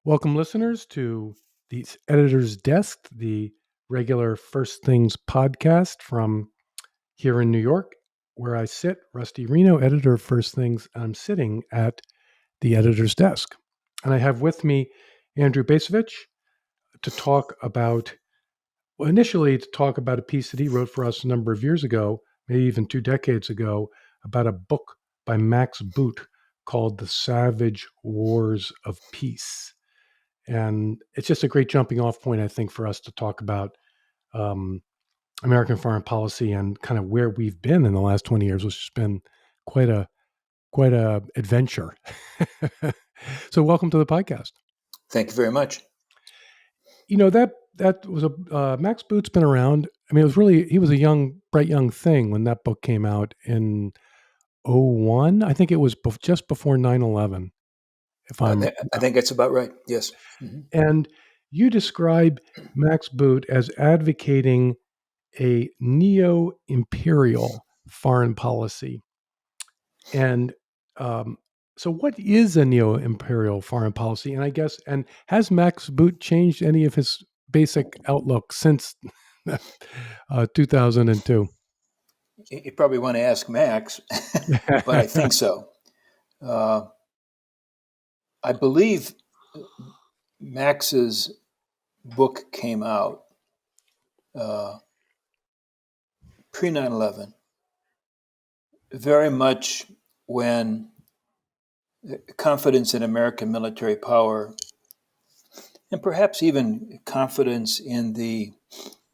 Welcome, listeners, to the Editor's Desk, the regular First Things podcast from here in New York, where I sit. Rusty Reno, editor of First Things. I'm sitting at the editor's desk. And I have with me Andrew Bacevich to talk about, initially to talk about a piece that he wrote for us a number of years ago, maybe even 2 decades ago, about a book by Max Boot called The Savage Wars of Peace. And it's just a great jumping off point, I think, for us to talk about um, American foreign policy and kind of where we've been in the last 20 years, which has been quite a adventure. So, welcome to the podcast. Thank you very much. You know that was a Max Boot's been around. I mean, he was a bright young thing when that book came out in '01. I think it was just before 9/11. If I'm I think that's about right. Yes. Mm-hmm. And you describe Max Boot as advocating a neo-imperial foreign policy. And so what is a neo-imperial foreign policy? And I guess, and has Max Boot changed any of his basic outlook since 2002? You probably want to ask Max, but I think so. I believe Max's book came out pre 9/11, very much when confidence in American military power, and perhaps even confidence in the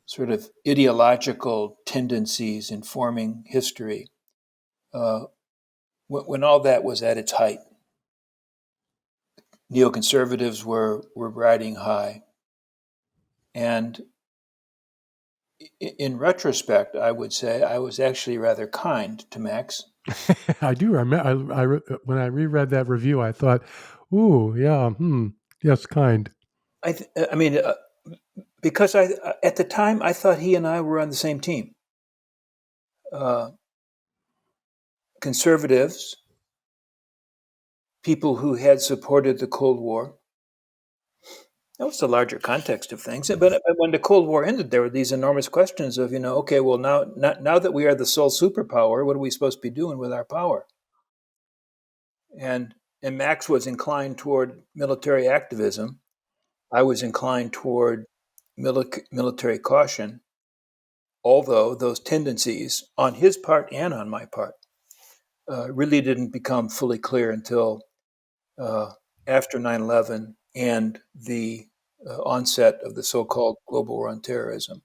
sort of ideological tendencies informing history, when all that was at its height. Neoconservatives were riding high. And in retrospect, I would say I was actually rather kind to Max. I do remember. When I reread that review, I thought, "Ooh, yeah, yes, kind." Because at the time I thought he and I were on the same team. Conservatives, people who had supported the Cold War. That was the larger context of things. But when the Cold War ended, there were these enormous questions of, okay, well, now that we are the sole superpower, what are we supposed to be doing with our power? And Max was inclined toward military activism. I was inclined toward military caution, although those tendencies on his part and on my part really didn't become fully clear until after 9/11 and the onset of the so-called global war on terrorism.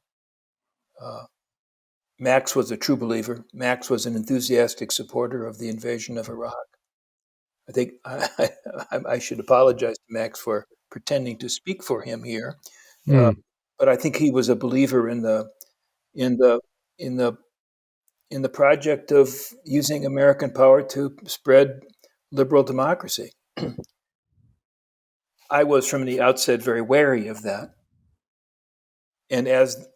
Max was a true believer. Max was an enthusiastic supporter of the invasion of Iraq. I think I should apologize to Max for pretending to speak for him here, but I think he was a believer in the project of using American power to spread liberal democracy. I was from the outset very wary of that, and as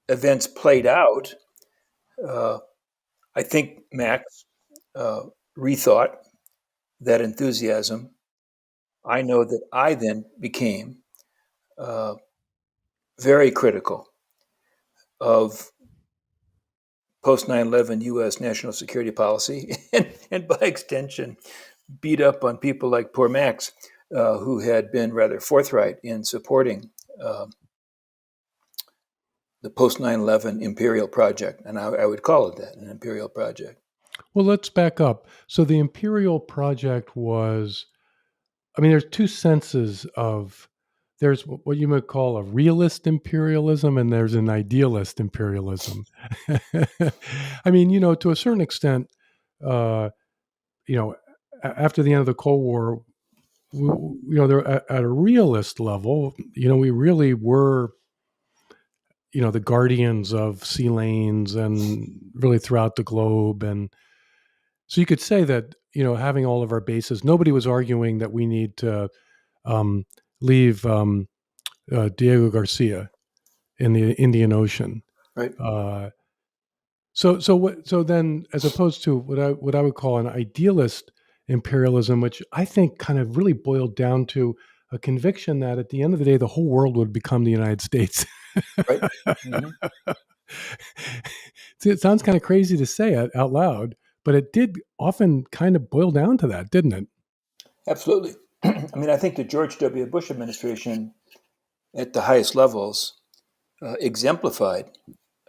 events played out, I think Max rethought that enthusiasm. I know that I then became very critical of post 9/11 U.S. national security policy, and by extension, beat up on people like poor Max, who had been rather forthright in supporting the post 9/11 imperial project. And I would call it that, an imperial project. Well, let's back up. So the imperial project was, I mean, there's two senses of, there's what you might call a realist imperialism and there's an idealist imperialism. I mean, to a certain extent, after the end of the Cold War, there at a realist level, we really were, the guardians of sea lanes and really throughout the globe. And so you could say that, having all of our bases, nobody was arguing that we need to leave Diego Garcia in the Indian Ocean. Right. So then, as opposed to what I would call an idealist imperialism, which I think kind of really boiled down to a conviction that at the end of the day, the whole world would become the United States. Right. Mm-hmm. See, it sounds kind of crazy to say it out loud, but it did often kind of boil down to that, didn't it? Absolutely. I mean, I think the George W. Bush administration at the highest levels exemplified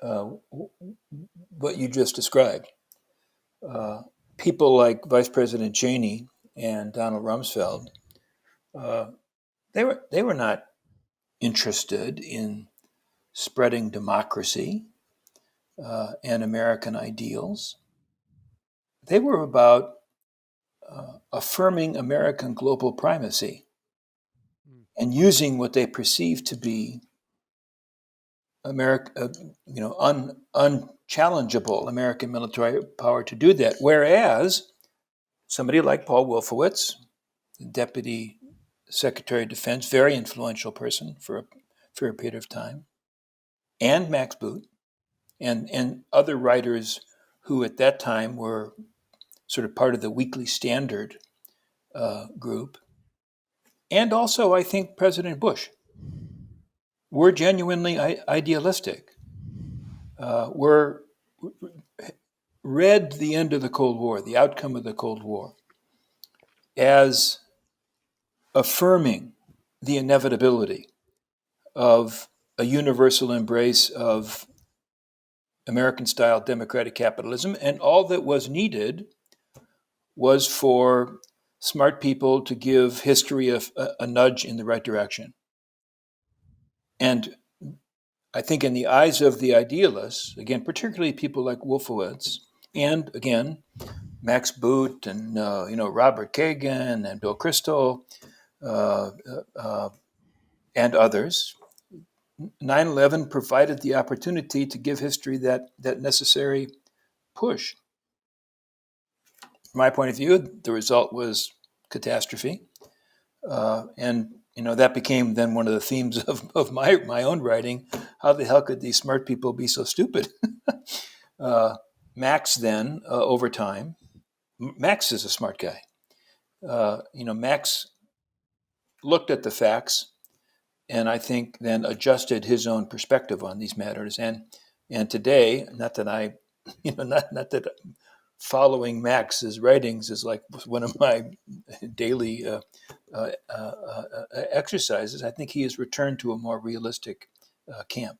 uh, what you just described. Uh, People like Vice President Cheney and Donald Rumsfeld, uh, they were not interested in spreading democracy and American ideals. They were about affirming American global primacy and using what they perceived to be America, unchallengeable American military power to do that. Whereas somebody like Paul Wolfowitz, the Deputy Secretary of Defense, very influential person for a period of time, and Max Boot, and other writers who at that time were sort of part of the Weekly Standard group, and also I think President Bush were genuinely idealistic. Were read the end of the Cold War, the outcome of the Cold War, as affirming the inevitability of a universal embrace of American style democratic capitalism. And all that was needed was for smart people to give history a nudge in the right direction. And I think, in the eyes of the idealists, again, particularly people like Wolfowitz, and again, Max Boot and Robert Kagan and Bill Kristol uh, uh, and others, 9/11 provided the opportunity to give history that necessary push. From my point of view, the result was catastrophe, and that became then one of the themes of my own writing. How the hell could these smart people be so stupid? Max then, over time, Max is a smart guy. Max looked at the facts and I think then adjusted his own perspective on these matters. And today, not that I, not that following Max's writings is like one of my daily exercises. I think he has returned to a more realistic camp.